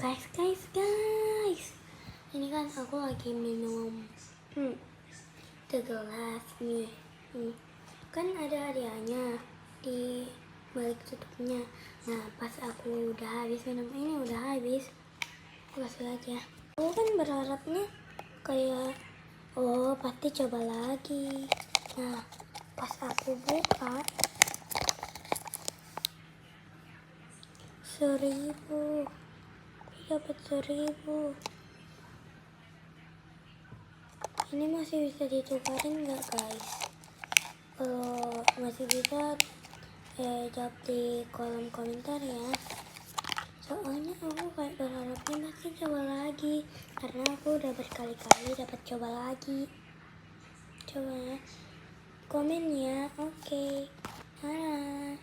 Guys, ini kan aku lagi minum gelas nih. Kan ada hadiahnya di balik tutupnya. Nah, pas aku udah habis minum ini, udah habis, aku kasih aja. Aku kan berharapnya kayak, oh pasti coba lagi. Nah, pas aku buka 1.000, dapat 1.000. Ini masih bisa ditukarin nggak guys? Kalau masih bisa, jawab di kolom komentar ya. Soalnya aku kayak berharapnya masih coba lagi, karena aku udah berkali-kali dapat coba lagi. Coba ya, komen ya. Oke, dadah.